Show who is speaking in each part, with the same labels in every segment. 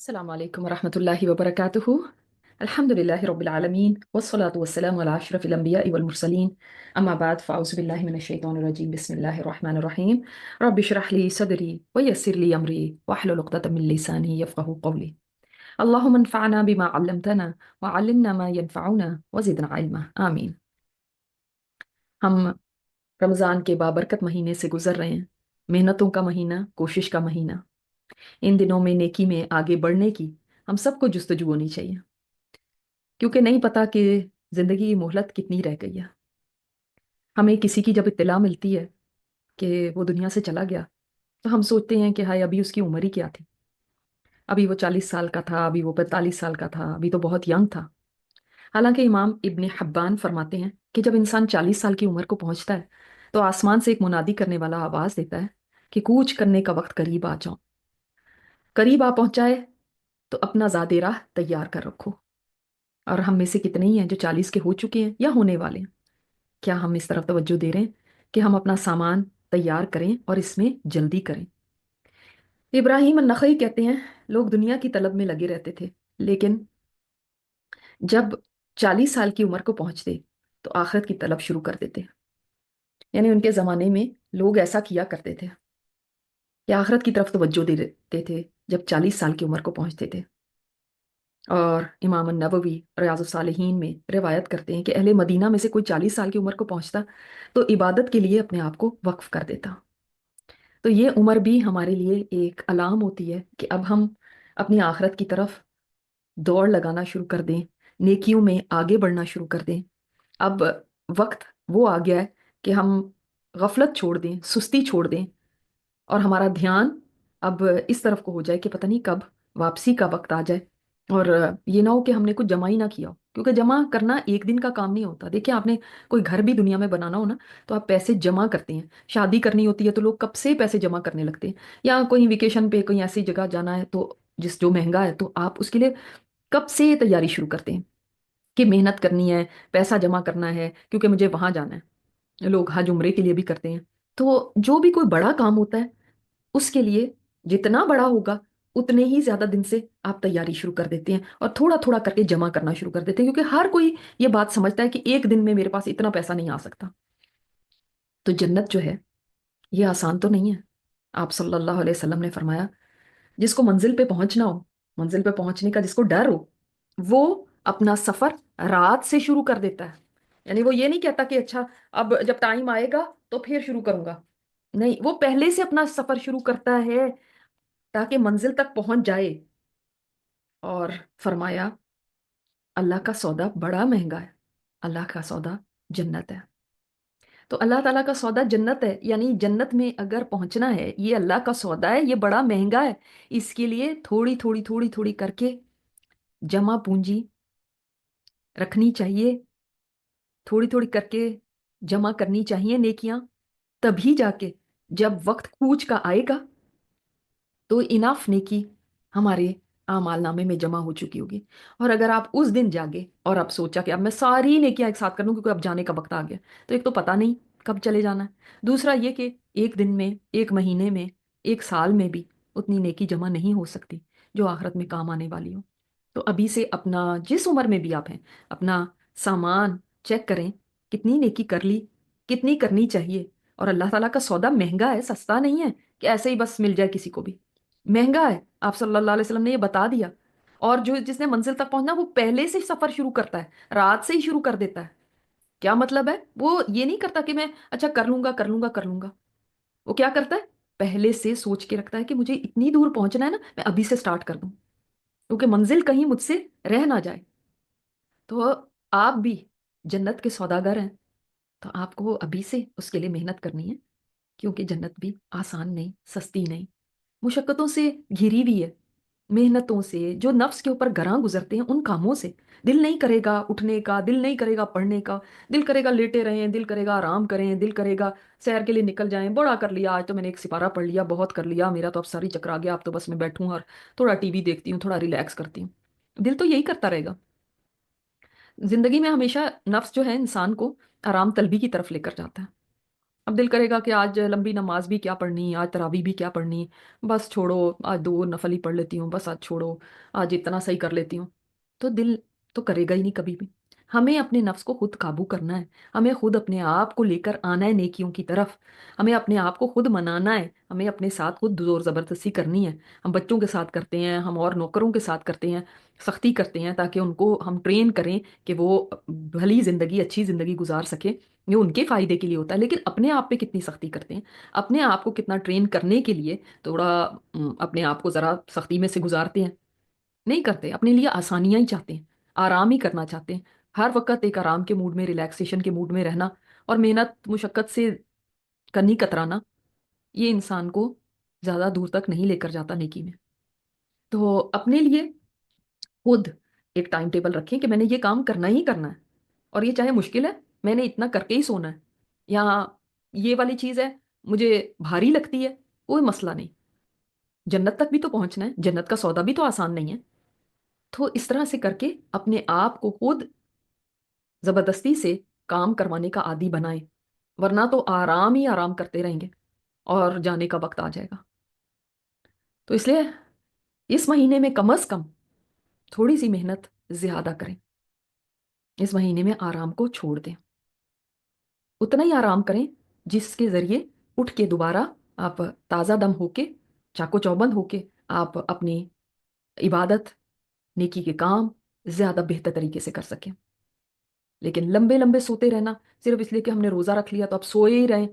Speaker 1: السلام عليكم ورحمة الله وبركاته. الحمد لله رب العالمين والصلاة والسلام على أشرف الأنبياء والمرسلين. أما بعد فأعوذ بالله من الشيطان الرجيم. بسم الله الرحمن الرحيم. رب اشرح لي صدري ويسر لي أمري واحلل عقدة من لساني يفقهوا قولي. اللهم انفعنا بما علمتنا وعلمنا ما ينفعنا وزدنا علما آمين. हम रमज़ान के बाबरकत महीने से गुजर रहे हैं। मेहनतों का महीना, कोशिश का महीना। इन दिनों में नेकी में आगे बढ़ने की हम सबको जुस्तजू होनी चाहिए, क्योंकि नहीं पता कि जिंदगी की मोहलत कितनी रह गई है। हमें किसी की जब इत्तला मिलती है कि वो दुनिया से चला गया, तो हम सोचते हैं कि हाय अभी उसकी उम्र ही क्या थी। अभी वो 40 साल का था, अभी वो 45 साल का था, अभी तो बहुत यंग था। हालांकि इमाम इब्न हब्बान फरमाते हैं कि जब इंसान 40 साल की उम्र को पहुंचता है तो आसमान से एक मुनादी करने वाला आवाज देता है कि कूच करने का वक्त करीब आ जाओ। करीब आ पहुंचाए तो अपना ज़ादे राह तैयार कर रखो। और हम में से कितने ही हैं जो 40 के हो चुके हैं या होने वाले हैं। क्या हम इस तरफ तवज्जो दे रहे हैं कि हम अपना सामान तैयार करें और इसमें जल्दी करें। इब्राहिम नखई कहते हैं, लोग दुनिया की तलब में लगे रहते थे, लेकिन जब 40 साल की उम्र को पहुंचते तो आखिरत की तलब शुरू कर देते। यानी उनके ज़माने में लोग ऐसा किया करते थे कि आखिरत की तरफ तवज्जो दे देते थे जब 40 साल की उम्र को पहुंचते थे। और इमाम नववी रियाज़ुस सालिहीन में रिवायत करते हैं कि अहले मदीना में से कोई 40 साल की उम्र को पहुंचता तो इबादत के लिए अपने आप को वक्फ कर देता। तो ये उम्र भी हमारे लिए एक अलाम होती है कि अब हम अपनी आखिरत की तरफ दौड़ लगाना शुरू कर दें, नेकियों में आगे बढ़ना शुरू कर दें। अब वक्त वो आ गया है कि हम गफलत छोड़ दें, सुस्ती छोड़ दें, और हमारा ध्यान अब इस तरफ को हो जाए कि पता नहीं कब वापसी का वक्त आ जाए। और ये ना हो कि हमने कुछ जमा ही ना किया हो, क्योंकि जमा करना एक दिन का काम नहीं होता। देखिए, आपने कोई घर भी दुनिया में बनाना हो ना, तो आप पैसे जमा करते हैं। शादी करनी होती है तो लोग कब से पैसे जमा करने लगते हैं। या कोई वेकेशन पे कहीं ऐसी जगह जाना है तो जिस जो महंगा है, तो आप उसके लिए कब से तैयारी शुरू करते हैं कि मेहनत करनी है, पैसा जमा करना है, क्योंकि मुझे वहां जाना है। लोग हज उम्रे के लिए भी करते हैं। तो जो भी कोई बड़ा काम होता है उसके लिए जितना बड़ा होगा उतने ही ज्यादा दिन से आप तैयारी शुरू कर देते हैं और थोड़ा थोड़ा करके जमा करना शुरू कर देते हैं, क्योंकि हर कोई ये बात समझता है कि एक दिन में मेरे पास इतना पैसा नहीं आ सकता। तो जन्नत जो है ये आसान तो नहीं है। आप सल्लल्लाहु अलैहि वसल्लम ने फरमाया, जिसको मंजिल पे पहुंचना हो, मंजिल पे पहुंचने का जिसको डर हो, वो अपना सफर रात से शुरू कर देता है। यानी वो ये नहीं कहता कि अच्छा अब जब टाइम आएगा तो फिर शुरू करूंगा। नहीं, वो पहले से अपना सफर शुरू करता है ताकि मंजिल तक पहुंच जाए। और फरमाया, अल्लाह का सौदा बड़ा महंगा है। अल्लाह का सौदा जन्नत है। तो अल्लाह ताला का सौदा जन्नत है, यानी जन्नत में अगर पहुंचना है, ये अल्लाह का सौदा है, ये बड़ा महंगा है। इसके लिए थोड़ी थोड़ी थोड़ी थोड़ी करके जमा पूंजी रखनी चाहिए, थोड़ी थोड़ी करके जमा करनी चाहिए नेकियां। तभी जाके जब वक्त कूच का आएगा तो इनाफ नेकी हमारे आमाल नामे में जमा हो चुकी होगी। और अगर आप उस दिन जागे और आप सोचा कि अब मैं सारी नेकियां एक साथ कर लूं क्योंकि अब जाने का वक्त आ गया, तो एक तो पता नहीं कब चले जाना है। दूसरा ये कि एक दिन में, एक महीने में, एक साल में भी उतनी नेकी जमा नहीं हो सकती जो आखिरत में काम आने वाली हो। तो अभी से अपना, जिस उम्र में भी आप हैं, अपना सामान चेक करें, कितनी नेकी कर ली, कितनी करनी चाहिए। और अल्लाह ताला का सौदा महंगा है, सस्ता नहीं है कि ऐसे ही बस मिल जाए किसी को भी। महंगा है, आप सल्लल्लाहु अलैहि वसल्लम ने ये बता दिया। और जो जिसने मंजिल तक पहुंचना, वो पहले से सफर शुरू करता है, रात से ही शुरू कर देता है। क्या मतलब है, वो ये नहीं करता कि मैं अच्छा कर लूंगा कर लूंगा कर लूंगा। वो क्या करता है, पहले से सोच के रखता है कि मुझे इतनी दूर पहुंचना है ना, मैं अभी से स्टार्ट कर दूं, क्योंकि मंजिल कहीं मुझसे रह ना जाए। तो आप भी जन्नत के सौदागर हैं, तो आपको अभी से उसके लिए मेहनत करनी है, क्योंकि जन्नत भी आसान नहीं, सस्ती नहीं, मुशक्कतों से घिरी हुई है। मेहनतों से, जो नफ्स के ऊपर गरां गुजरते हैं उन कामों से। दिल नहीं करेगा उठने का, दिल नहीं करेगा पढ़ने का, दिल करेगा लेटे रहें, दिल करेगा आराम करें, दिल करेगा सैर के लिए निकल जाएं, बड़ा कर लिया आज तो मैंने एक सिपारा पढ़ लिया, बहुत कर लिया, मेरा तो अब सर ही चकरा गया, अब तो बस मैं बैठूं और थोड़ा टीवी देखती हूँ, थोड़ा रिलैक्स करती हूँ। दिल तो यही करता रहेगा। जिंदगी में हमेशा नफ्स जो है इंसान को आराम तलबी की तरफ लेकर जाता है। اب دل کرے گا کہ آج لمبی نماز بھی کیا پڑھنی، آج تراویح بھی کیا پڑھنی، بس چھوڑو، آج دو نفل ہی پڑھ لیتی ہوں، بس آج چھوڑو، آج اتنا صحیح کر لیتی ہوں. تو دل تو کرے گا ہی نہیں کبھی بھی. ہمیں اپنے نفس کو خود قابو کرنا ہے. ہمیں خود اپنے آپ کو لے کر آنا ہے نیکیوں کی طرف. ہمیں اپنے آپ کو خود منانا ہے. ہمیں اپنے ساتھ خود زور زبردستی کرنی ہے. ہم بچوں کے ساتھ کرتے ہیں، ہم اور نوکروں کے ساتھ کرتے ہیں، سختی کرتے ہیں تاکہ ان کو ہم ٹرین کریں کہ وہ بھلی زندگی، اچھی زندگی گزار سکے. یہ ان کے فائدے کے لیے ہوتا ہے، لیکن اپنے آپ پہ کتنی سختی کرتے ہیں؟ اپنے آپ کو کتنا ٹرین کرنے کے لیے تھوڑا اپنے آپ کو ذرا سختی میں سے گزارتے ہیں؟ نہیں کرتے. اپنے لیے آسانیاں ہی چاہتے ہیں، آرام ہی کرنا چاہتے ہیں. ہر وقت ایک آرام کے موڈ میں، ریلیکسیشن کے موڈ میں رہنا اور محنت مشقت سے کرنی کترانا، یہ انسان کو زیادہ دور تک نہیں لے کر جاتا نیکی میں. تو اپنے لیے خود ایک ٹائم ٹیبل رکھیں کہ میں نے یہ کام کرنا ہی کرنا ہے، اور یہ چاہے مشکل ہے، میں نے اتنا کر کے ہی سونا ہے. یا یہ والی چیز ہے، مجھے بھاری لگتی ہے، کوئی مسئلہ نہیں. جنت تک بھی تو پہنچنا ہے، جنت کا سودا بھی تو آسان نہیں ہے. تو اس طرح سے کر کے اپنے آپ کو خود زبردستی سے کام کروانے کا عادی بنائیں، ورنہ تو آرام ہی آرام کرتے رہیں گے اور جانے کا وقت آ جائے گا. تو اس لیے اس مہینے میں کم از کم تھوڑی سی محنت زیادہ کریں. اس مہینے میں آرام کو چھوڑ دیں. اتنا ہی آرام کریں جس کے ذریعے اٹھ کے دوبارہ آپ تازہ دم ہو کے، چاقو چوبند ہو کے، آپ اپنی عبادت، نیکی کے کام زیادہ بہتر طریقے سے کر سکیں. لیکن لمبے لمبے سوتے رہنا صرف اس لیے کہ ہم نے روزہ رکھ لیا تو اب سوئے ہی رہیں،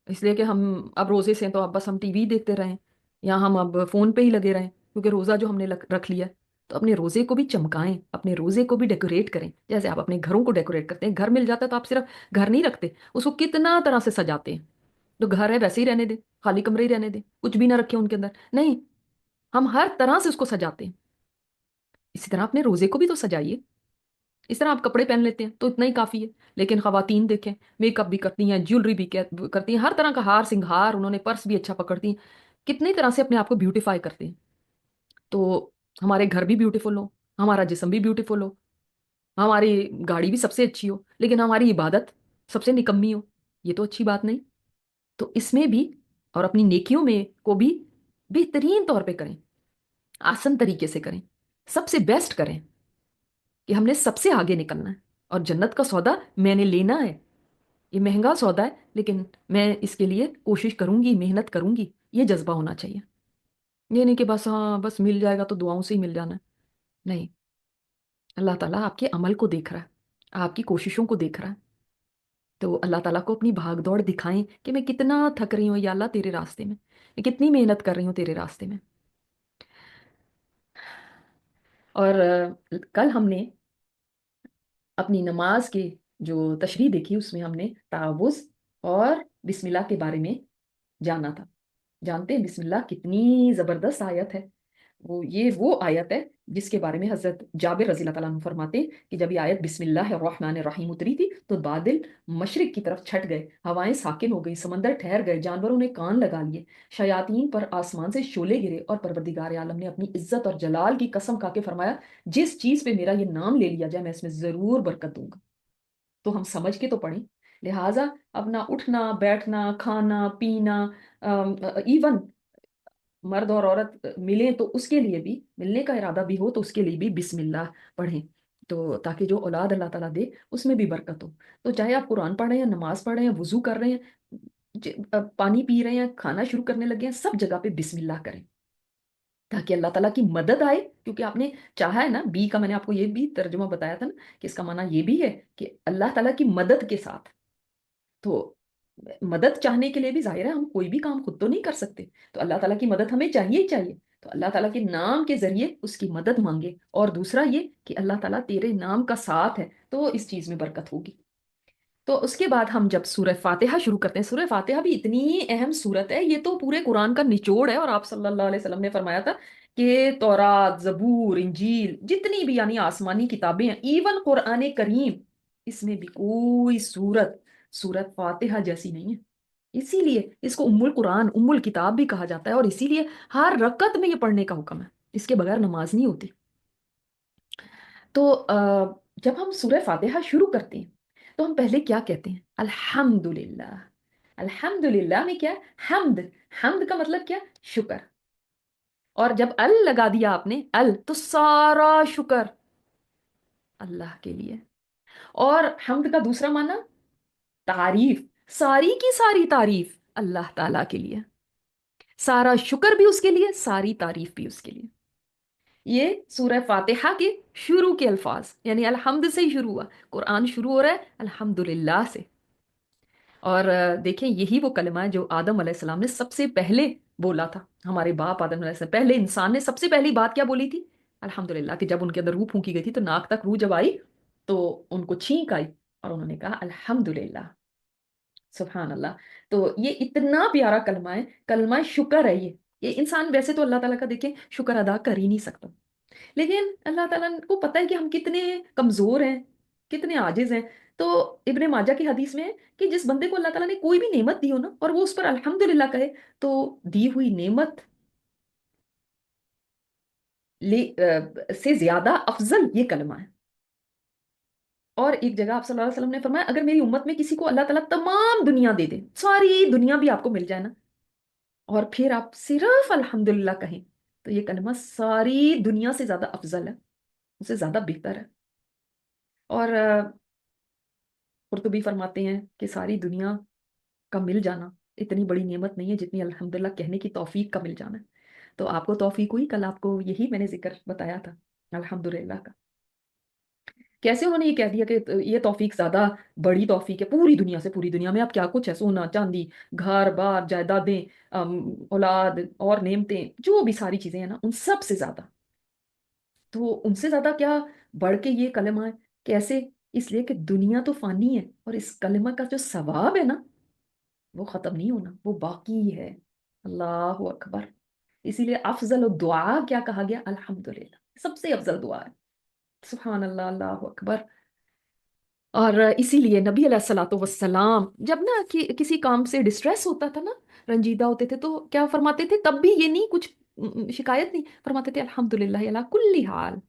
Speaker 1: اس لیے کہ ہم اب روزے سے ہیں تو اب بس ہم ٹی وی دیکھتے رہیں یا ہم اب فون پہ ہی لگے رہیں کیونکہ روزہ جو ہم نے رکھ لیا. تو اپنے روزے کو بھی چمکائیں، اپنے روزے کو بھی ڈیکوریٹ کریں. جیسے آپ اپنے گھروں کو ڈیکوریٹ کرتے ہیں، گھر مل جاتا ہے تو آپ صرف گھر نہیں رکھتے، اس کو کتنا طرح سے سجاتے ہیں. تو گھر ہے ویسے ہی رہنے دیں، خالی کمرے ہی رہنے دیں، کچھ بھی نہ رکھے ان کے اندر، نہیں، ہم ہر طرح سے اس کو سجاتے ہیں. اسی طرح اپنے روزے کو بھی تو سجائیے. اس طرح آپ کپڑے پہن لیتے ہیں تو اتنا ہی کافی ہے. لیکن خواتین دیکھیں، میک اپ بھی کرتی ہیں، جیولری بھی کرتی ہیں، ہر طرح کا ہار سنگھار، انہوں نے پرس بھی اچھا پکڑتی ہیں، کتنی طرح سے اپنے آپ کو بیوٹیفائی کرتے ہیں. تو ہمارے گھر بھی بیوٹیفل ہو، ہمارا جسم بھی بیوٹیفل ہو، ہماری گاڑی بھی سب سے اچھی ہو، لیکن ہماری عبادت سب سے نکمی ہو، یہ تو اچھی بات نہیں. تو اس میں بھی اور اپنی نیکیوں میں کو بھی بہترین طور پہ کریں، آسن طریقے سے کریں، سب سے بیسٹ کریں کہ ہم نے سب سے آگے نکلنا ہے. اور جنت کا سودا میں نے لینا ہے. یہ مہنگا سودا ہے، لیکن میں اس کے لیے کوشش کروں گی، محنت کروں گی. یہ جذبہ ہونا چاہیے. یہ نہیں کہ بس ہاں بس مل جائے گا تو دعاؤں سے ہی مل جانا ہے. نہیں، اللہ تعالیٰ آپ کے عمل کو دیکھ رہا ہے، آپ کی کوششوں کو دیکھ رہا ہے. تو اللہ تعالیٰ کو اپنی بھاگ دوڑ دکھائیں کہ میں کتنا تھک رہی ہوں یا اللہ تیرے راستے میں کتنی محنت کر رہی ہوں تیرے راستے میں. اور کل ہم نے اپنی نماز کی جو تشریح دیکھی، اس میں ہم نے تعوذ اور بسم اللہ کے بارے میں جانا تھا. جانتے ہیں بسم اللہ کتنی زبردست آیت ہے؟ وہ آیت ہے جس کے بارے میں حضرت جابر رضی اللہ تعالیٰ عنہ فرماتے ہیں کہ جب یہ آیت بسم اللہ الرحمن الرحیم اتری تھی تو بادل مشرق کی طرف چھٹ گئے، ہوائیں ساکن ہو گئی، سمندر ٹھہر گئے، جانوروں نے کان لگا لیے، شیاطین پر آسمان سے شعلے گرے، اور پروردگار عالم نے اپنی عزت اور جلال کی قسم کھا کے فرمایا جس چیز پہ میرا یہ نام لے لیا جائے میں اس میں ضرور برکت دوں گا. تو ہم سمجھ کے تو پڑھیں. لہٰذا اپنا اٹھنا بیٹھنا کھانا پینا، ایون مرد اور عورت ملیں تو اس کے لیے بھی، ملنے کا ارادہ بھی ہو تو اس کے لیے بھی بسم اللہ پڑھیں، تو تاکہ جو اولاد اللہ تعالیٰ دے اس میں بھی برکت ہو. تو چاہے آپ قرآن پڑھ رہے ہیں، نماز پڑھ رہے ہیں، وضو کر رہے ہیں، پانی پی رہے ہیں، کھانا شروع کرنے لگے ہیں، سب جگہ پہ بسم اللہ کریں تاکہ اللہ تعالیٰ کی مدد آئے. کیونکہ آپ نے چاہا ہے نا، بی کا میں نے آپ کو یہ بھی ترجمہ بتایا تھا نا کہ اس کا معنی یہ بھی ہے کہ اللہ تعالیٰ کی مدد کے ساتھ. تو مدد چاہنے کے لیے بھی ظاہر ہے ہم کوئی بھی کام خود تو نہیں کر سکتے، تو اللہ تعالیٰ کی مدد ہمیں چاہیے ہی چاہیے. تو اللہ تعالیٰ کے نام کے ذریعے اس کی مدد مانگے. اور دوسرا یہ کہ اللہ تعالیٰ تیرے نام کا ساتھ ہے تو اس چیز میں برکت ہوگی. تو اس کے بعد ہم جب سورہ فاتحہ شروع کرتے ہیں، سورہ فاتحہ بھی اتنی اہم سورت ہے، یہ تو پورے قرآن کا نچوڑ ہے. اور آپ صلی اللہ علیہ وسلم نے فرمایا تھا کہ تورات، زبور، انجیل، جتنی بھی یعنی آسمانی کتابیں ہیں، ایون قرآن کریم، اس میں بھی کوئی سورت فاتحہ جیسی نہیں ہے. اسی لیے اس کو ام القرآن، ام الکتاب بھی کہا جاتا ہے، اور اسی لیے ہر رکعت میں یہ پڑھنے کا حکم ہے. اس کے بغیر نماز نہیں ہوتی. تو جب ہم سورہ فاتحہ شروع کرتے ہیں تو ہم پہلے کیا کہتے ہیں؟ الحمدللہ अल्हम्दुलिल्लाह में क्या है? हम्द। हम्द का मतलब क्या? शुक्र। और जब अल लगा दिया आपने, अल, तो सारा शुक्र अल्लाह के लिए। और हम्द का दूसरा माना तारीफ, सारी की सारी तारीफ अल्लाह ताला के लिए। सारा शुक्र भी उसके लिए, सारी तारीफ भी उसके लिए। ये सूरह फातिहा के शुरू के अल्फाज, यानी अल्हम्द से ही शुरू हुआ। कुरान शुरू हो रहा है अल्हम्दुलिल्लाह से। और देखें, यही वो कलमा है जो आदम अलैहिस्सलाम ने सबसे पहले बोला था। हमारे बाप आदम अलैहिस्सलाम, पहले इंसान ने सबसे पहली बात क्या बोली थी? अल्हम्दुलिल्लाह। कि जब उनके अंदर रूह फूंकी गई थी तो नाक तक रूह जब आई तो उनको छींक आई और उन्होंने कहा अल्हम्दुलिल्लाह। सुभान अल्लाह। तो ये इतना प्यारा कलमा है, कलमा शुक्र है ये इंसान वैसे तो अल्लाह ताला का देखें शुक्र अदा कर ही नहीं सकता, लेकिन अल्लाह ताला को पता है कि हम कितने कमजोर हैं, कितने आजिज हैं। तो इब्ने माजा की हदीस में है कि जिस बंदे को अल्लाह ताला ने कोई भी नेमत दी हो ना, और वो उस पर अल्हम्दुलिल्लाह कहे, तो दी हुई नेमत से ज्यादा अफजल ये कलमा है। और एक जगह आप सल्लल्लाहु अलैहि वसल्लम ने फरमाया, अगर मेरी उम्मत में किसी को अल्लाह ताला तमाम दुनिया दे दे, सारी दुनिया भी आपको मिल जाए ना, और फिर आप सिर्फ अल्हम्दुलिल्लाह कहें, तो ये कलमा सारी दुनिया से ज्यादा अफजल है, उससे ज्यादा बेहतर है। और कुर्तुबी फरमाते हैं कि सारी दुनिया का मिल जाना इतनी बड़ी नेमत नहीं है जितनी अल्हम्दुलिल्लाह कहने की तौफीक का मिल जाना है। तो आपको तौफीक हुई, कल आपको यही मैंने जिक्र बताया था अल्हम्दुलिल्लाह का। कैसे उन्होंने ये कह दिया कि ये तौफीक ज्यादा बड़ी तौफीक है पूरी दुनिया से। पूरी दुनिया में अब क्या कुछ है, सोना चांदी, घर बार जायदादें, औलाद और नेमतें, जो भी सारी चीजें हैं ना, उन सब से ज्यादा। तो उनसे ज्यादा क्या बढ़ के ये कलमा है? कैसे? इसलिए कि दुनिया तो फानी है, और इस कलमा का जो सवाब है ना, वो खत्म नहीं होना, वो बाकी है। अल्लाह अकबर। इसीलिए अफजल दुआ क्या कहा गया? अल्हम्दुलिल्लाह, सबसे अफजल दुआ है। सुभान अल्लाह, अल्लाह अकबर। और इसीलिए नबी अलैहिस्सलातु वस्सलाम जब ना किसी काम से डिस्ट्रेस होता था ना, रंजीदा होते थे, तो क्या फरमाते थे? तब भी ये नहीं कुछ शिकायत नहीं, फरमाते थे अल्हम्दुलिल्लाह अला कुल्ली हाल,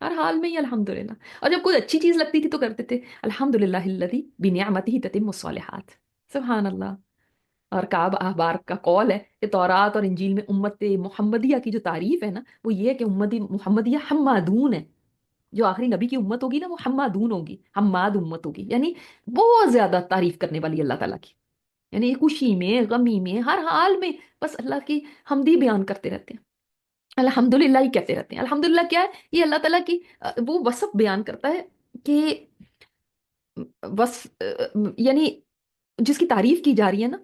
Speaker 1: हर हाल में ही अल्हम्दुलिल्लाह। और जब कोई अच्छी चीज लगती थी तो करते थे अल्हम्दुलिल्लाहिल्लज़ी बिनिअमतिही ततिम्मुस्सॉलिहात। सुभान अल्लाह। और काब अहबार का कौल है कि तौरात और इंजील में उम्मत मुहम्मदिया की जो तारीफ है ना, वो ये है कि उम्मती मुहम्मदिया हम्मादून है। जो आखिरी नबी की उम्मत होगी ना, वो हम्मादून होगी, हम्माद उम्मत होगी, यानी बहुत ज्यादा तारीफ करने वाली अल्लाह ताला की। यानी खुशी में, गमी में, हर हाल में बस अल्लाह की हमदी बयान करते रहते हैं, अल्हम्दुलिल्लाह ही कहते रहते हैं। अल्हम्दुलिल्लाह क्या है? ये अल्लाह ताला की वो वसफ बयान करता है कि बस यानी जिसकी तारीफ की जा रही है ना,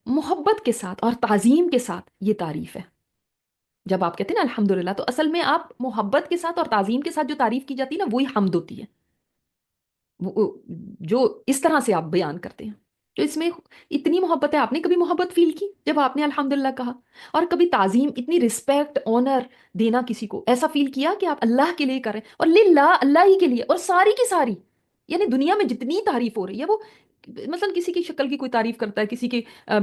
Speaker 1: मोहब्बत के साथ और ताजीम के साथ ये तारीफ है। जब आप कहते हैं ना अल्हम्दुलिल्लाह, तो असल में आप मोहब्बत के साथ और ताजीम के साथ जो तारीफ की जाती है ना, वही हमद होती है। जो इस तरह से आप बयान करते हैं, तो इसमें इतनी मोहब्बत है। आपने कभी मोहब्बत फील की जब आपने अल्हम्दुलिल्लाह कहा? और कभी ताजीम, इतनी रिस्पेक्ट, ऑनर देना किसी को, ऐसा फील किया कि आप अल्लाह के लिए कर रहे हैं, और लिल्लाह, अल्लाह ही के लिए, और सारी की सारी, यानी दुनिया में जितनी तारीफ हो रही है वो, मतलब किसी की शक्ल की कोई तारीफ करता है, किसी की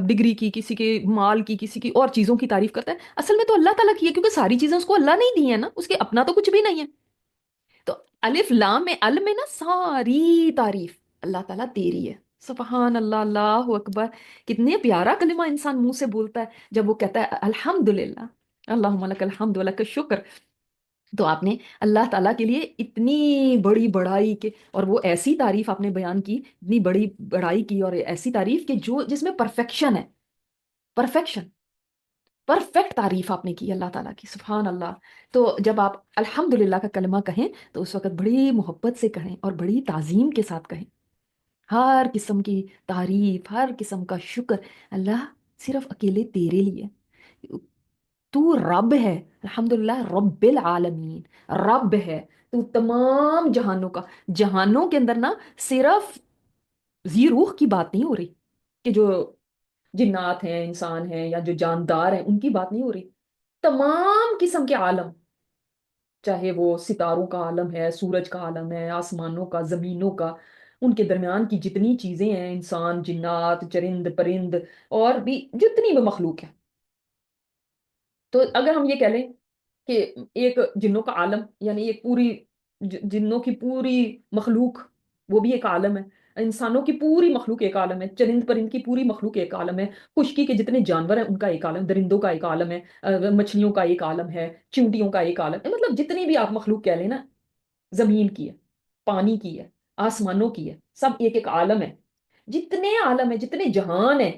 Speaker 1: डिग्री की, किसी के माल की, किसी की और चीजों की तारीफ करता है, असल में तो अल्लाह ताला की है, क्योंकि सारी चीजें उसको अल्लाह ने ही दी है ना, उसके अपना तो कुछ भी नहीं है। तो अलिफ लाम में, अल में ना सारी तारीफ अल्लाह ताला तेरी है। सुबहान अल्लाह, अल्लाह अकबर। कितने प्यारा कलिमा इंसान मुंह से बोलता है जब वो कहता है अल्हम्दुलिल्लाह, अल्लाहुम्मा लकल हम्द व लकल शुक्र। तो आपने अल्लाह ताला के लिए इतनी बड़ी बड़ाई के, और वो ऐसी तारीफ आपने बयान की, इतनी बड़ी बड़ाई की, और ऐसी तारीफ कि जो जिसमें परफेक्शन है, परफेक्शन, परफेक्ट तारीफ आपने की अल्लाह ताला की। सुभान अल्लाह। तो जब आप अल्हम्दुलिल्लाह का कलमा कहें, तो उस वक्त बड़ी मोहब्बत से कहें और बड़ी ताजीम के साथ कहें। हर किस्म की तारीफ, हर किस्म का शुक्र अल्लाह सिर्फ अकेले तेरे लिए। तू रब है, अल्हम्दुलिल्लाह रब्बिल आलमीन, रब है तू तमाम जहानों का। जहानों के अंदर ना सिर्फ जी रूह की बात नहीं हो रही, कि जो जिन्नात हैं, इंसान हैं, या जो जानदार हैं, उनकी बात नहीं हो रही। तमाम किस्म के आलम, चाहे वो सितारों का आलम है, सूरज का आलम है, आसमानों का, जमीनों का, उनके दरमियान की जितनी चीजें हैं, इंसान, जिन्नात, चरिंद परिंद, और भी जितनी भी मखलूक है। तो अगर हम ये कह लें कि एक जिन्नों का आलम, यानी एक पूरी जिन्नों की पूरी मखलूक, वो भी एक आलम है। इंसानों की पूरी मखलूक एक आलम है, चरिंद परिंद की पूरी मखलूक एक आलम है, खुश्की के जितने जानवर हैं उनका एक आलम, दरिंदों का एक आलम है, मछलियों का एक आलम है, चींटियों का एक आलम है, मतलब जितनी भी आप मखलूक कह लेना, जमीन की है, पानी की है, आसमानों की है, सब एक एक आलम है। जितने आलम है, जितने जहान है,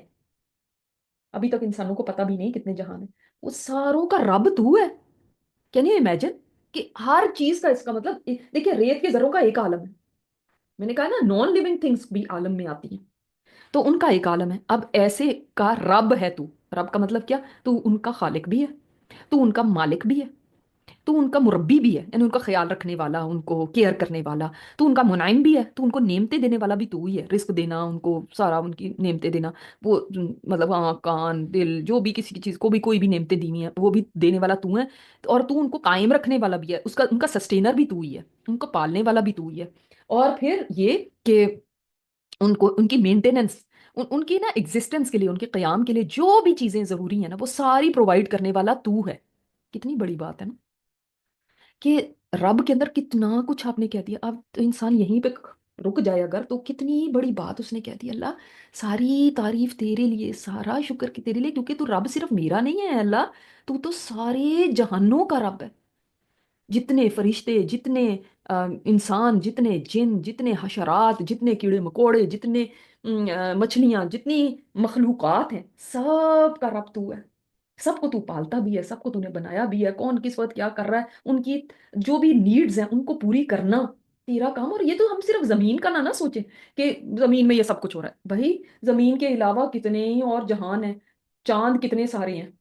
Speaker 1: अभी तक इंसानों को पता भी नहीं कितने जहान है, वो सारों का रब तू है। कैन यू इमेजिन कि हर चीज का, इसका मतलब देखिए रेत के जरों का एक आलम है, मैंने कहा ना नॉन लिविंग थिंग्स भी आलम में आती हैं, तो उनका एक आलम है। अब ऐसे का रब है तू, रब का मतलब क्या, तू उनका खालिक भी है, तू उनका मालिक भी है, तू उनका मुरब्बी भी है, यानी उनका ख्याल रखने वाला, उनको केयर करने वाला, तू उनका मुनाइम भी है, तू उनको नेमते देने वाला भी तू ही है, रिस्क देना उनको, सारा उनकी नेमते देना, वो मतलब आँख कान दिल जो भी किसी चीज़ को भी कोई भी नेमते दीनी है वो भी देने वाला तू है। और तू उनको कायम रखने वाला भी है, उसका उनका सस्टेनर भी तू ही है, उनको पालने वाला भी तू ही है। और फिर ये कि उनको उनकी मेंटेनेंस, उनकी ना एग्जिस्टेंस के लिए, उनके क़याम के लिए जो भी चीज़ें ज़रूरी हैं ना वो सारी प्रोवाइड करने वाला तू है। कितनी बड़ी बात है ना, कि रब के अंदर कितना कुछ आपने कह दिया। अब तो इंसान यहीं पे रुक जाए अगर, तो कितनी बड़ी बात उसने कह दी। अल्लाह सारी तारीफ तेरे लिए, सारा शुक्र कि तेरे लिए, क्योंकि तू रब सिर्फ मेरा नहीं है अल्लाह, तू तो सारे जहानों का रब है। जितने फरिश्ते, जितने इंसान, जितने जिन, जितने हशरात, जितने कीड़े मकोड़े, जितने मछलियां, जितनी मखलूकात हैं, सब का रब तू है। सबको तू पालता भी है, सबको तूने बनाया भी है, कौन किस वक्त क्या कर रहा है, उनकी जो भी नीड्स हैं उनको पूरी करना तेरा काम। और ये तो हम सिर्फ जमीन का ना सोचें कि जमीन में ये सब कुछ हो रहा है, भाई जमीन के अलावा कितने ही और जहान है, चांद कितने सारे हैं,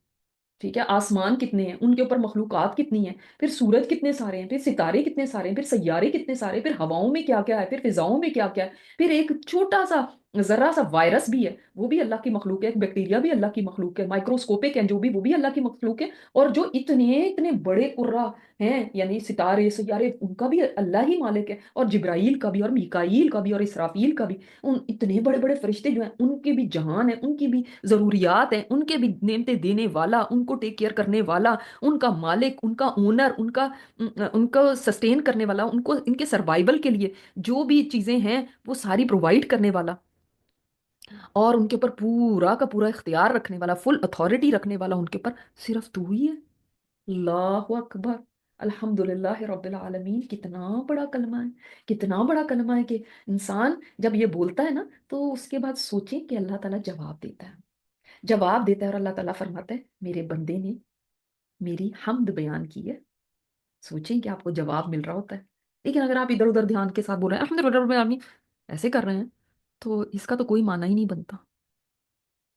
Speaker 1: ठीक है, आसमान कितने हैं, उनके ऊपर मखलूकात कितनी है, फिर सूरज कितने सारे हैं, फिर सितारे कितने सारे हैं, फिर सैयारे कितने सारे हैं, फिर हवाओं में क्या क्या है, फिर फिजाओं में क्या क्या है, फिर एक छोटा सा जरा सा वायरस भी है, वो भी अल्लाह की मखलूक है, एक बैक्टीरिया भी अल्लाह की मखलूक है, माइक्रोस्कोपिक है जो भी, वो भी अल्लाह की मखलूक है। और जो इतने इतने बड़े कुर्रा हैं, यानी सितारे सैयारे, उनका भी अल्लाह ही मालिक है, और जिब्राइल का भी, और मीकाईल का भी, और इसराफील का भी, उन इतने बड़े बड़े फरिश्ते जो हैं उनके भी जहान है, उनकी भी ज़रूरियात हैं, उनके भी नेमते देने वाला, उनको टेक केयर करने वाला, उनका मालिक, उनका ओनर, उनका सस्टेन करने वाला, उनको इनके सर्वाइवल के लिए जो भी चीज़ें हैं वो सारी प्रोवाइड करने वाला, और उनके ऊपर पूरा का पूरा इख्तियार रखने वाला, फुल अथॉरिटी रखने वाला उनके ऊपर सिर्फ तू ही है। अल्लाह अकबर, अल्हम्दुलिल्लाह रब्बिल आलमीन। कितना बड़ा कलमा है, कितना बड़ा कलमा है कि इंसान जब ये बोलता है ना तो उसके बाद सोचें कि अल्लाह ताला जवाब देता है, जवाब देता है, और अल्लाह ताला फरमाता है मेरे बंदे ने मेरी हम्द बयान की है। सोचें कि आपको जवाब मिल रहा होता है। लेकिन अगर आप इधर उधर ध्यान के साथ बोल रहे हैं अल्हम्दुलिल्लाह रब्बिल आलमीन, ऐसे कर रहे हैं, तो इसका तो कोई माना ही नहीं बनता।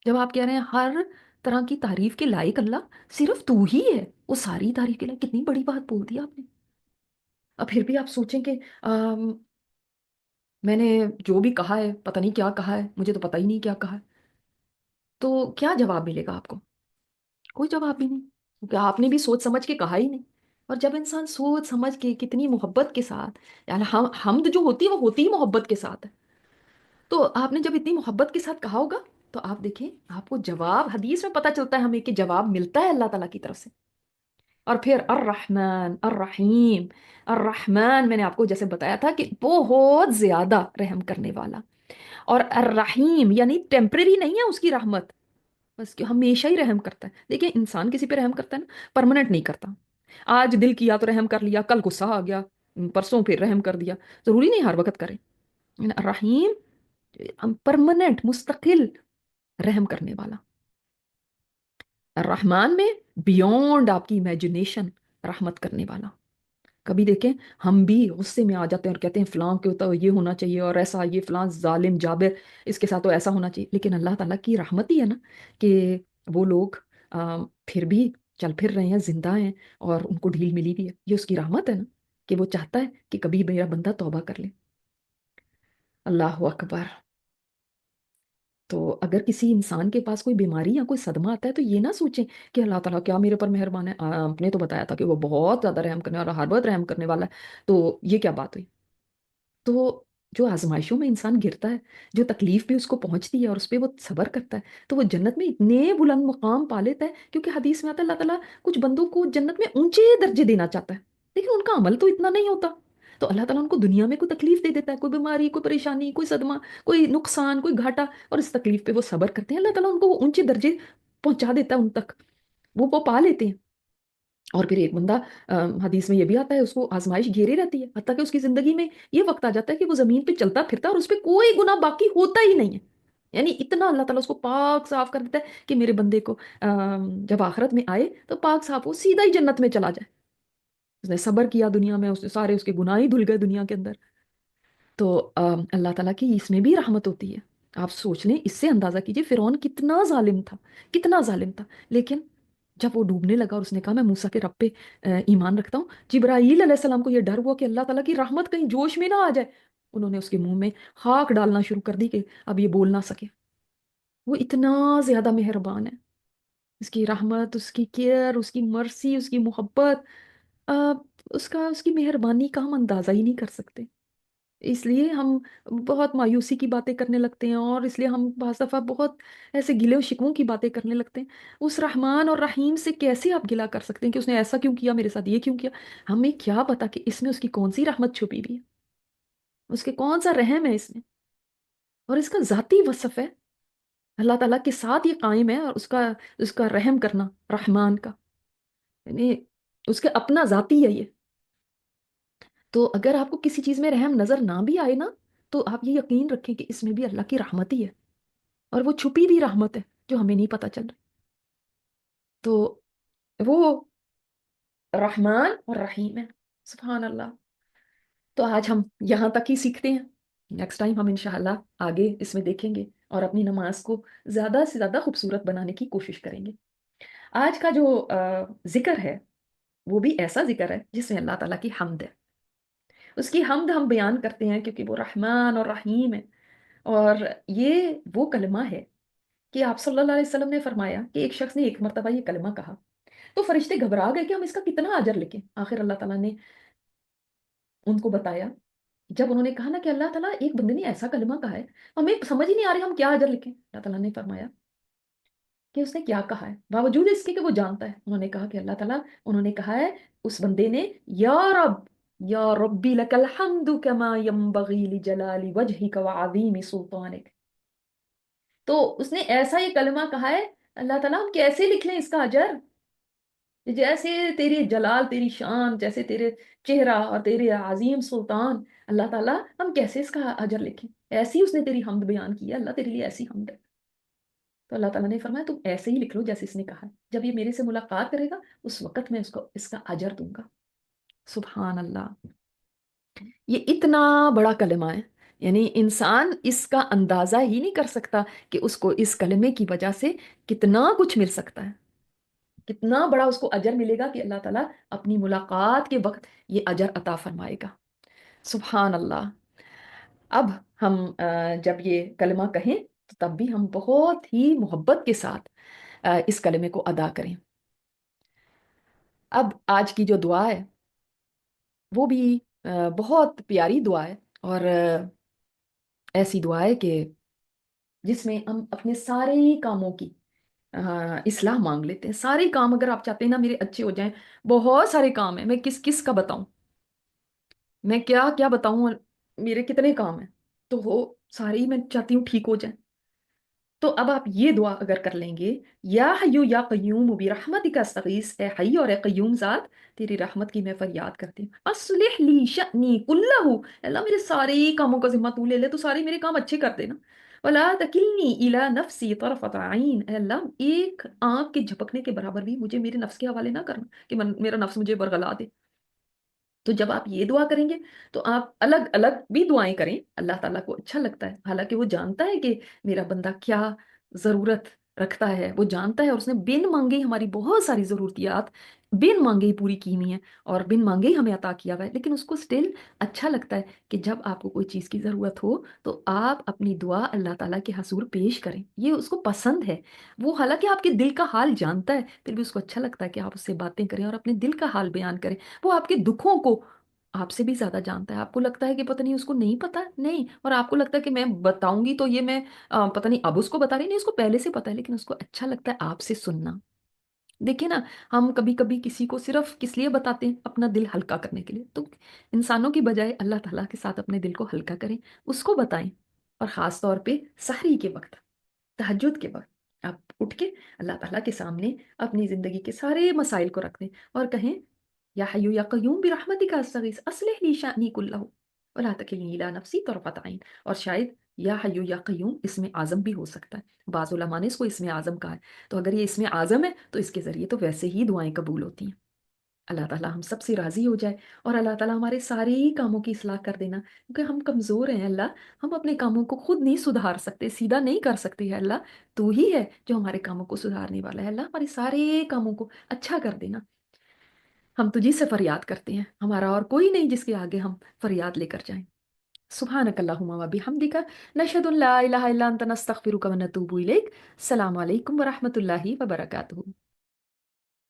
Speaker 1: जब आप कह रहे हैं हर तरह की तारीफ के लायक अल्लाह सिर्फ तू ही है, वो सारी तारीफ के लायक, कितनी बड़ी बात बोल दी आपने। अब फिर भी आप सोचें कि मैंने जो भी कहा है, पता नहीं क्या कहा है, मुझे तो पता ही नहीं क्या कहा है, तो क्या जवाब मिलेगा आपको? कोई जवाब भी नहीं, क्योंकि आपने भी सोच समझ के कहा ही नहीं। और जब इंसान सोच समझ के कितनी मोहब्बत के साथ, यानी हम हमद जो होती है वो होती ही मोहब्बत के साथ है, तो आपने जब इतनी मोहब्बत के साथ कहा होगा, तो आप देखें आपको जवाब हदीस में पता चलता है हमें कि जवाब मिलता है अल्लाह ताला की तरफ से। और फिर अर्रहमान अर्रहीम, अर्रहमान मैंने आपको जैसे बताया था कि बहुत ज्यादा रहम करने वाला, और अर्रहीम यानी टेम्परेरी नहीं है उसकी रहमत, बस कि हमेशा ही रहम करता है। देखिए इंसान किसी पे रहम करता है ना, परमानेंट नहीं करता। आज दिल किया तो रहम कर लिया, कल गुस्सा आ गया, परसों फिर रहम कर दिया, जरूरी नहीं हर वक्त करे। रहीम परमानेंट मुस्तकिल रहम करने वाला। रहमान में बियॉन्ड आपकी इमेजिनेशन रहमत करने वाला। कभी देखें हम भी गुस्से में आ जाते हैं और कहते हैं फलां के तो ये होना चाहिए और ऐसा, ये फलां जालिम जाबिर, इसके साथ तो ऐसा होना चाहिए, लेकिन अल्लाह ताला की रहमत ही है ना कि वो लोग फिर भी चल फिर रहे हैं, जिंदा हैं, और उनको ढील मिली भी है, ये उसकी रहमत है ना, कि वो चाहता है कि कभी मेरा बंदा तौबा कर ले। अल्लाह अकबर। तो अगर किसी इंसान के पास कोई बीमारी या कोई सदमा आता है तो ये ना सोचें कि अल्लाह ताला क्या मेरे ऊपर मेहरबान है, आपने तो बताया था कि वो बहुत ज़्यादा रहम करने वाला, हर वक्त रहम करने वाला है, तो ये क्या बात हुई। तो जो आजमाइशों में इंसान गिरता है, जो तकलीफ भी उसको पहुंचती है और उस पर वो सब्र करता है, तो वो जन्नत में इतने बुलंद मुकाम पा लेता है, क्योंकि हदीस में आता है अल्लाह ताला कुछ बंदों को जन्नत में ऊंचे दर्जे देना चाहता है, लेकिन उनका अमल तो इतना नहीं होता। तो अल्लाह ताला उनको दुनिया में कोई तकलीफ दे देता है, कोई बीमारी, कोई परेशानी, कोई सदमा, कोई नुकसान, कोई घाटा, और इस तकलीफ पे वो सब्र करते हैं, अल्लाह ताला उनको वो ऊंचे दर्जे पहुंचा देता है उन तक, वो पा लेते हैं। और फिर एक बंदा, हदीस में ये भी आता है, उसको आजमाइश घेरे रहती है, हत्ता कि उसकी जिंदगी में ये वक्त आ जाता है कि वो जमीन पे चलता फिरता है और उस पर कोई गुनाह बाकी होता ही नहीं है। यानी इतना अल्लाह ताला उसको पाक साफ कर देता है कि मेरे बंदे को जब आखिरत में आए तो पाक साफ हो, सीधा ही जन्नत में चला जाए। उसने सब्र किया दुनिया में, उसने सारे उसके गुनाह ही धुल गए दुनिया के अंदर। तो अल्लाह ताला की इसमें भी रहमत होती है। आप सोच लें, इससे अंदाजा कीजिए फिरौन कितना जालिम था, कितना जालिम था। लेकिन जब वो डूबने लगा और उसने कहा मैं मूसा के रब पे ईमान रखता हूँ, जिब्राईल अलैहिस्सलाम को ये डर हुआ कि अल्लाह ताला की रहमत कहीं जोश में ना आ जाए, उन्होंने उसके मुंह में खाक डालना शुरू कर दी कि अब ये बोल ना सके। वो इतना ज्यादा मेहरबान है, उसकी रहमत, उसकी केयर, उसकी मर्सी, उसकी मोहब्बत, अ, उसकी मेहरबानी का हम अंदाजा ही नहीं कर सकते। इसलिए हम बहुत मायूसी की बातें करने लगते हैं, और इसलिए हम बाज़ दफ़ा बहुत ऐसे गिले और शिकवों की बातें करने लगते हैं। उस रहमान और रहीम से कैसे आप गिला कर सकते हैं कि उसने ऐसा क्यों किया, मेरे साथ ये क्यों किया? हमें क्या पता कि इसमें उसकी कौन सी रहमत छुपी हुई है, उसके कौन सा रहम है इसमें। और इसका ज़ाती वसफ है, अल्लाह ताला के साथ ये कायम है, और उसका उसका रहम करना रहमान का, यानी उसके अपना ज़ाती है ये। तो अगर आपको किसी चीज़ में रहम नज़र ना भी आए ना, तो आप ये यकीन रखें कि इसमें भी अल्लाह की रहमत ही है, और वो छुपी भी रहमत है जो हमें नहीं पता चल रही। तो वो रहमान और रहीम है, सुभान अल्लाह। तो आज हम यहाँ तक ही सीखते हैं, नेक्स्ट टाइम हम इंशाल्लाह आगे इसमें देखेंगे और अपनी नमाज को ज़्यादा से ज़्यादा खूबसूरत बनाने की कोशिश करेंगे। आज का जो जिक्र है, वो भी ऐसा जिक्र है जिसमें अल्लाह ताला की हम्द है। उसकी हम्द हम बयान करते हैं क्योंकि वो रहमान और रहीम है। और ये वो कलमा है कि आप सल्लल्लाहु अलैहि वसल्लम ने फरमाया कि एक शख्स ने एक मरतबा ये कलमा कहा, तो फरिश्ते घबरा गए कि हम इसका कितना अजर लिखें। आखिर अल्लाह ताला ने उनको बताया, जब उन्होंने कहा ना कि अल्लाह ताला एक बंदे ने ऐसा कलमा कहा है, हमें समझ ही नहीं आ रही हम क्या अजर लिखें, अल्लाह ताला ने फरमाया कि उसने क्या कहा है, बावजूद इसके कि वो जानता है। उन्होंने कहा कि अल्लाह ताला, उन्होंने कहा है उस बंदे ने, या रब, या रब्बी लकल हम्दु कमा यंबगी लिजलाली वजहिका व अज़ीमी सुल्तानिक। तो उसने ऐसा ये कलमा कहा है, अल्लाह ताला हम कैसे लिख लें इसका अजर, जैसे तेरी जलाल, तेरी शान, जैसे तेरे चेहरा और तेरे अजीम सुल्तान, अल्लाह ताला हम कैसे इसका अजर लिखें। ऐसी उसने तेरी हमद बयान की है, अल्लाह तेरे लिए ऐसी हमद है। तो अल्लाह ताला ने फरमाया तुम ऐसे ही लिख लो जैसे इसने कहा है, जब ये मेरे से मुलाकात करेगा उस वक्त मैं उसको इसका अजर दूंगा। सुभान अल्लाह। ये इतना बड़ा कलमा है, यानी इंसान इसका अंदाजा ही नहीं कर सकता कि उसको इस कलमे की वजह से कितना कुछ मिल सकता है, कितना बड़ा उसको अजर मिलेगा कि अल्लाह ताला अपनी मुलाकात के वक्त ये अजर अता फरमाएगा। सुभान अल्लाह। अब हम जब ये कलमा कहें तो तब भी हम बहुत ही मोहब्बत के साथ इस कलमे को अदा करें। अब आज की जो दुआ है वो भी बहुत प्यारी दुआ है, और ऐसी दुआ है कि जिसमें हम अपने सारे कामों की इस्लाह मांग लेते हैं। सारे काम अगर आप चाहते हैं ना मेरे अच्छे हो जाएं, बहुत सारे काम है, मैं किस किस का बताऊं, मैं क्या क्या बताऊं, मेरे कितने काम हैं, तो वो सारे ही मैं चाहती हूँ ठीक हो जाए। तो अब आप ये दुआ अगर कर लेंगे, या हय्यू या कय्यूम बिरहमतिका अस्तगीस, ए हय्य और ए कय्यूम ज़ात, तेरी रहमत की मैं फरियाद करती हूँ, अस्लिह ली शअनी कुल्लहू, अल्लाह मेरे सारे कामों का जिम्मा तू ले ले, तो सारे मेरे काम अच्छे कर देना। वला तकिलनी इला नफ्सी तरफत आइन, ए अल्लाह एक आंख के झपकने के बराबर भी मुझे मेरे नफ्स के हवाले ना करना कि मेरा नफ्स मुझे बरगला दे। तो जब आप ये दुआ करेंगे तो आप अलग अलग भी दुआएं करें, अल्लाह ताला को अच्छा लगता है, हालांकि वो जानता है कि मेरा बंदा क्या जरूरत रखता है, वो जानता है, और उसने बिन मांगे ही हमारी बहुत सारी जरूरतियात बिन मांगे ही पूरी की हुई हैं, और बिन मांगे ही हमें अता किया हुआ है। लेकिन उसको स्टिल अच्छा लगता है कि जब आपको कोई चीज़ की ज़रूरत हो तो आप अपनी दुआ अल्लाह ताला के हजूर पेश करें, ये उसको पसंद है। वो हालांकि आपके दिल का हाल जानता है, फिर भी उसको अच्छा लगता है कि आप उससे बातें करें और अपने दिल का हाल बयान करें। वो आपके दुखों को आपसे भी ज्यादा जानता है। आपको लगता है कि पता नहीं उसको नहीं पता, नहीं, और आपको लगता है कि मैं बताऊंगी तो ये मैं पता नहीं अब उसको बता रही, नहीं, उसको पहले से पता है, लेकिन उसको अच्छा लगता है आपसे सुनना। देखिए ना, हम कभी कभी किसी को सिर्फ किस लिए बताते हैं, अपना दिल हल्का करने के लिए। तो इंसानों की बजाय अल्लाह ताला के साथ अपने दिल को हल्का करें, उसको बताएं। और खास तौर पे सहरी के वक्त, तहज्जुद के वक्त आप उठ के अल्लाह ताला के सामने अपनी जिंदगी के सारे मसाइल को रख दें और कहें, या हय्यु या कय्यूम बिरहमतिका अस्तगीस अस्लिह ली शानी कुल्लहु वला तकिलनी इला नफ्सी तरफत ऐन। और शायद या हय्यु या कय्यूम इसमें आजम भी हो सकता है, बाज़ उलमा ने इसको इसमें आजम कहा है। तो अगर ये इसमें आजम है तो इसके जरिए तो वैसे ही दुआएं कबूल होती हैं। अल्लाह ताला हम सबसे राजी हो जाए और अल्लाह ताला हमारे सारे ही कामों की इस्लाह कर देना, क्योंकि हम कमजोर हैं अल्लाह। हम अपने कामों को खुद नहीं सुधार सकते, सीधा नहीं कर सकते है अल्लाह। तू ही है जो हमारे कामों को सुधारने वाला है। अल्लाह हमारे सारे कामों को अच्छा कर देना। हम तुझी से फरियाद करते हैं, हमारा और कोई नहीं जिसके आगे हम फरियाद लेकर जाएं। सुब्हानक अल्लाहुम्मा व बिहम्दिका नशहदु अन ला इलाहा इल्ला अंता नस्तगफिरुका व नतूबु इलैक। अस्सलामु अलैकुम व रहमतुल्लाहि व बरकातुहू।